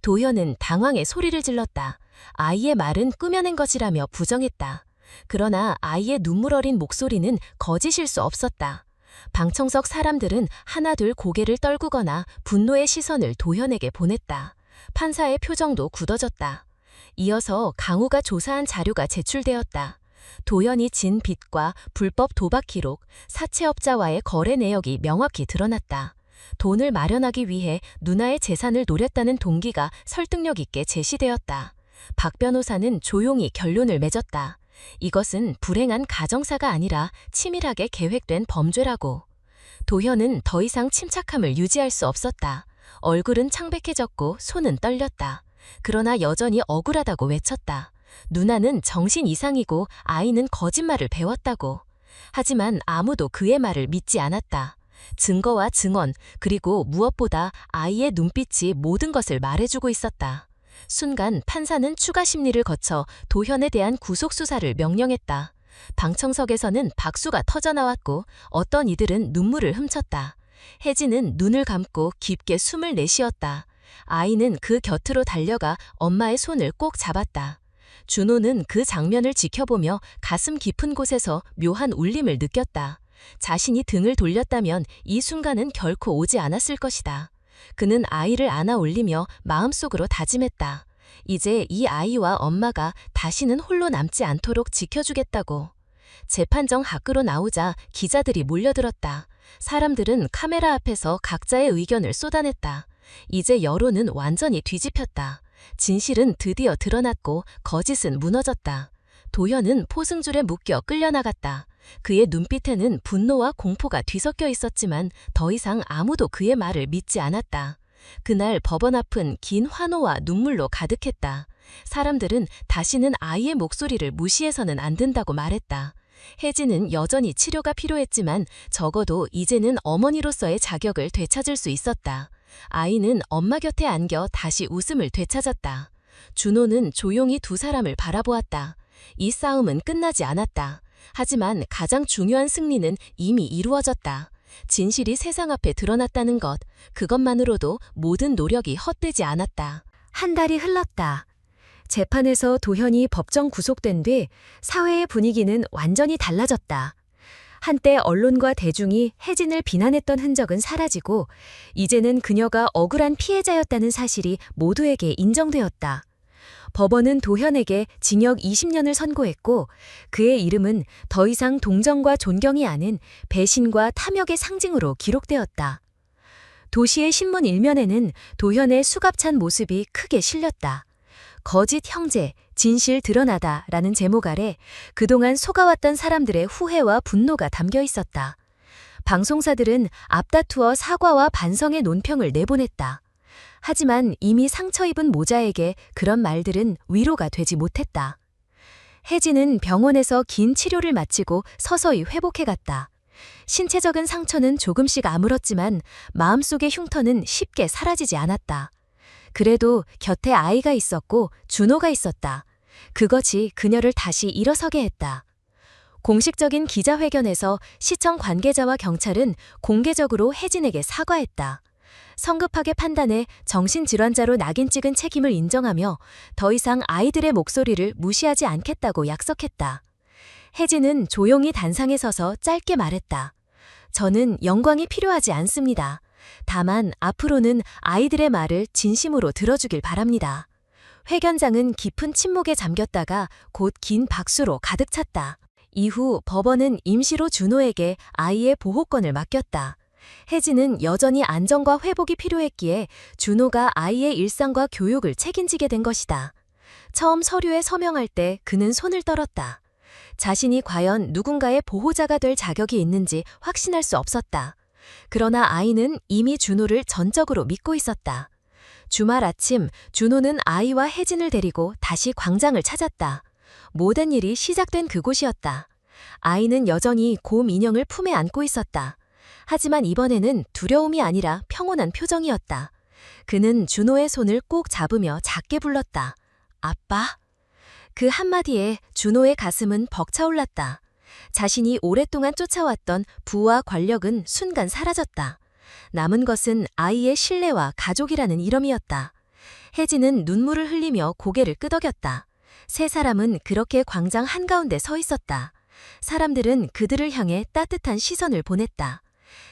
도현은 당황해 소리를 질렀다. 아이의 말은 꾸며낸 것이라며 부정했다. 그러나 아이의 눈물 어린 목소리는 거짓일 수 없었다. 방청석 사람들은 하나둘 고개를 떨구거나 분노의 시선을 도현에게 보냈다. 판사의 표정도 굳어졌다. 이어서 강우가 조사한 자료가 제출되었다. 도현이 진 빚과 불법 도박 기록, 사채업자와의 거래 내역이 명확히 드러났다. 돈을 마련하기 위해 누나의 재산을 노렸다는 동기가 설득력 있게 제시되었다. 박 변호사는 조용히 결론을 맺었다. 이것은 불행한 가정사가 아니라 치밀하게 계획된 범죄라고. 도현은 더 이상 침착함을 유지할 수 없었다. 얼굴은 창백해졌고 손은 떨렸다. 그러나 여전히 억울하다고 외쳤다. 누나는 정신 이상이고 아이는 거짓말을 배웠다고. 하지만 아무도 그의 말을 믿지 않았다. 증거와 증언, 그리고 무엇보다 아이의 눈빛이 모든 것을 말해주고 있었다. 순간 판사는 추가 심리를 거쳐 도현에 대한 구속수사를 명령했다. 방청석에서는 박수가 터져나왔고 어떤 이들은 눈물을 훔쳤다. 혜진은 눈을 감고 깊게 숨을 내쉬었다. 아이는 그 곁으로 달려가 엄마의 손을 꼭 잡았다. 준호는 그 장면을 지켜보며 가슴 깊은 곳에서 묘한 울림을 느꼈다. 자신이 등을 돌렸다면 이 순간은 결코 오지 않았을 것이다. 그는 아이를 안아 올리며 마음속으로 다짐했다. 이제 이 아이와 엄마가 다시는 홀로 남지 않도록 지켜주겠다고. 재판정 밖으로 나오자 기자들이 몰려들었다. 사람들은 카메라 앞에서 각자의 의견을 쏟아냈다. 이제 여론은 완전히 뒤집혔다. 진실은 드디어 드러났고 거짓은 무너졌다. 도현은 포승줄에 묶여 끌려나갔다. 그의 눈빛에는 분노와 공포가 뒤섞여 있었지만 더 이상 아무도 그의 말을 믿지 않았다. 그날 법원 앞은 긴 환호와 눈물로 가득했다. 사람들은 다시는 아이의 목소리를 무시해서는 안 된다고 말했다. 혜진은 여전히 치료가 필요했지만 적어도 이제는 어머니로서의 자격을 되찾을 수 있었다. 아이는 엄마 곁에 안겨 다시 웃음을 되찾았다. 준호는 조용히 두 사람을 바라보았다. 이 싸움은 끝나지 않았다. 하지만 가장 중요한 승리는 이미 이루어졌다. 진실이 세상 앞에 드러났다는 것, 그것만으로도 모든 노력이 헛되지 않았다. 한 달이 흘렀다. 재판에서 도현이 법정 구속된 뒤 사회의 분위기는 완전히 달라졌다. 한때 언론과 대중이 혜진을 비난했던 흔적은 사라지고 이제는 그녀가 억울한 피해자였다는 사실이 모두에게 인정되었다. 법원은 도현에게 징역 20년을 선고했고 그의 이름은 더 이상 동정과 존경이 아닌 배신과 탐욕의 상징으로 기록되었다. 도시의 신문 일면에는 도현의 수갑찬 모습이 크게 실렸다. 거짓 형제, 진실 드러나다 라는 제목 아래 그동안 속아왔던 사람들의 후회와 분노가 담겨 있었다. 방송사들은 앞다투어 사과와 반성의 논평을 내보냈다. 하지만 이미 상처 입은 모자에게 그런 말들은 위로가 되지 못했다. 혜진은 병원에서 긴 치료를 마치고 서서히 회복해갔다. 신체적인 상처는 조금씩 아물었지만 마음속의 흉터는 쉽게 사라지지 않았다. 그래도 곁에 아이가 있었고 준호가 있었다. 그것이 그녀를 다시 일어서게 했다. 공식적인 기자회견에서 시청 관계자와 경찰은 공개적으로 혜진에게 사과했다. 성급하게 판단해 정신질환자로 낙인 찍은 책임을 인정하며 더 이상 아이들의 목소리를 무시하지 않겠다고 약속했다. 혜진은 조용히 단상에 서서 짧게 말했다. 저는 영광이 필요하지 않습니다. 다만 앞으로는 아이들의 말을 진심으로 들어주길 바랍니다. 회견장은 깊은 침묵에 잠겼다가 곧 긴 박수로 가득 찼다. 이후 법원은 임시로 준호에게 아이의 보호권을 맡겼다. 혜진은 여전히 안정과 회복이 필요했기에 준호가 아이의 일상과 교육을 책임지게 된 것이다. 처음 서류에 서명할 때 그는 손을 떨었다. 자신이 과연 누군가의 보호자가 될 자격이 있는지 확신할 수 없었다. 그러나 아이는 이미 준호를 전적으로 믿고 있었다. 주말 아침 준호는 아이와 혜진을 데리고 다시 광장을 찾았다. 모든 일이 시작된 그곳이었다. 아이는 여전히 곰 인형을 품에 안고 있었다. 하지만 이번에는 두려움이 아니라 평온한 표정이었다. 그는 준호의 손을 꼭 잡으며 작게 불렀다. 아빠? 그 한마디에 준호의 가슴은 벅차올랐다. 자신이 오랫동안 쫓아왔던 부와 권력은 순간 사라졌다. 남은 것은 아이의 신뢰와 가족이라는 이름이었다. 혜진은 눈물을 흘리며 고개를 끄덕였다. 세 사람은 그렇게 광장 한가운데 서 있었다. 사람들은 그들을 향해 따뜻한 시선을 보냈다.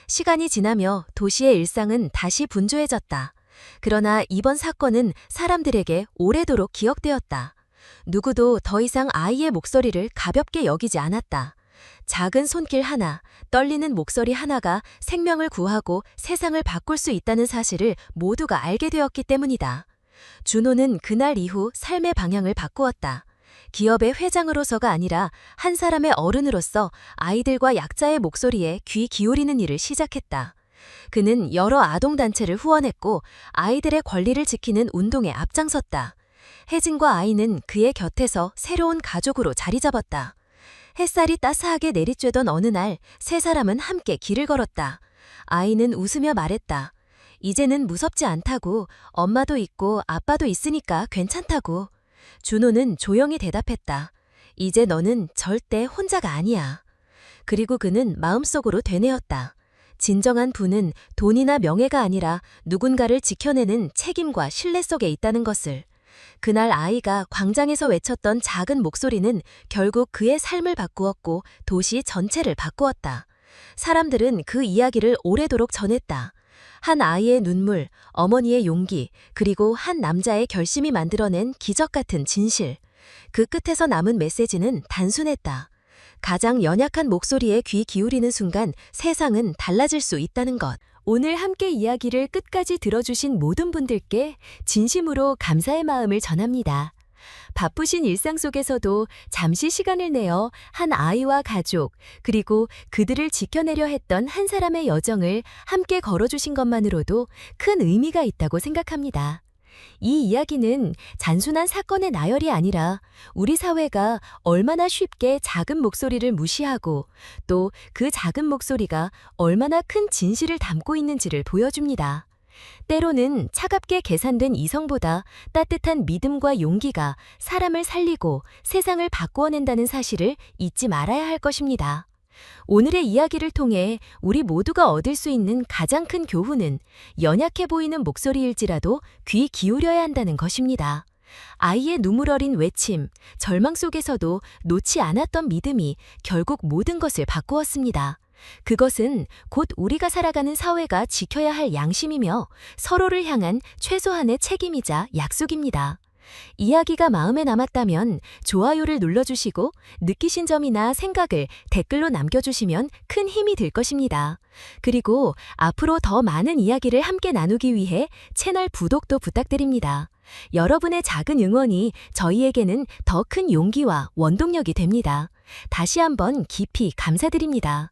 시간이 지나며 도시의 일상은 다시 분주해졌다. 그러나 이번 사건은 사람들에게 오래도록 기억되었다. 누구도 더 이상 아이의 목소리를 가볍게 여기지 않았다. 작은 손길 하나, 떨리는 목소리 하나가 생명을 구하고 세상을 바꿀 수 있다는 사실을 모두가 알게 되었기 때문이다. 준호는 그날 이후 삶의 방향을 바꾸었다. 기업의 회장으로서가 아니라 한 사람의 어른으로서 아이들과 약자의 목소리에 귀 기울이는 일을 시작했다. 그는 여러 아동단체를 후원했고 아이들의 권리를 지키는 운동에 앞장섰다. 혜진과 아이는 그의 곁에서 새로운 가족으로 자리 잡았다. 햇살이 따스하게 내리쬐던 어느 날 세 사람은 함께 길을 걸었다. 아이는 웃으며 말했다. 이제는 무섭지 않다고, 엄마도 있고 아빠도 있으니까 괜찮다고. 준호는 조용히 대답했다. 이제 너는 절대 혼자가 아니야. 그리고 그는 마음속으로 되뇌었다. 진정한 부는 돈이나 명예가 아니라 누군가를 지켜내는 책임과 신뢰 속에 있다는 것을. 그날 아이가 광장에서 외쳤던 작은 목소리는 결국 그의 삶을 바꾸었고 도시 전체를 바꾸었다. 사람들은 그 이야기를 오래도록 전했다. 한 아이의 눈물, 어머니의 용기, 그리고 한 남자의 결심이 만들어낸 기적 같은 진실. 그 끝에서 남은 메시지는 단순했다. 가장 연약한 목소리에 귀 기울이는 순간 세상은 달라질 수 있다는 것. 오늘 함께 이야기를 끝까지 들어주신 모든 분들께 진심으로 감사의 마음을 전합니다. 바쁘신 일상 속에서도 잠시 시간을 내어 한 아이와 가족, 그리고 그들을 지켜내려 했던 한 사람의 여정을 함께 걸어주신 것만으로도 큰 의미가 있다고 생각합니다. 이 이야기는 단순한 사건의 나열이 아니라 우리 사회가 얼마나 쉽게 작은 목소리를 무시하고 또 그 작은 목소리가 얼마나 큰 진실을 담고 있는지를 보여줍니다. 때로는 차갑게 계산된 이성보다 따뜻한 믿음과 용기가 사람을 살리고 세상을 바꾸어낸다는 사실을 잊지 말아야 할 것입니다. 오늘의 이야기를 통해 우리 모두가 얻을 수 있는 가장 큰 교훈은 연약해 보이는 목소리일지라도 귀 기울여야 한다는 것입니다. 아이의 눈물 어린 외침, 절망 속에서도 놓지 않았던 믿음이 결국 모든 것을 바꾸었습니다. 그것은 곧 우리가 살아가는 사회가 지켜야 할 양심이며 서로를 향한 최소한의 책임이자 약속입니다. 이야기가 마음에 남았다면 좋아요를 눌러주시고 느끼신 점이나 생각을 댓글로 남겨주시면 큰 힘이 될 것입니다. 그리고 앞으로 더 많은 이야기를 함께 나누기 위해 채널 구독도 부탁드립니다. 여러분의 작은 응원이 저희에게는 더 큰 용기와 원동력이 됩니다. 다시 한번 깊이 감사드립니다.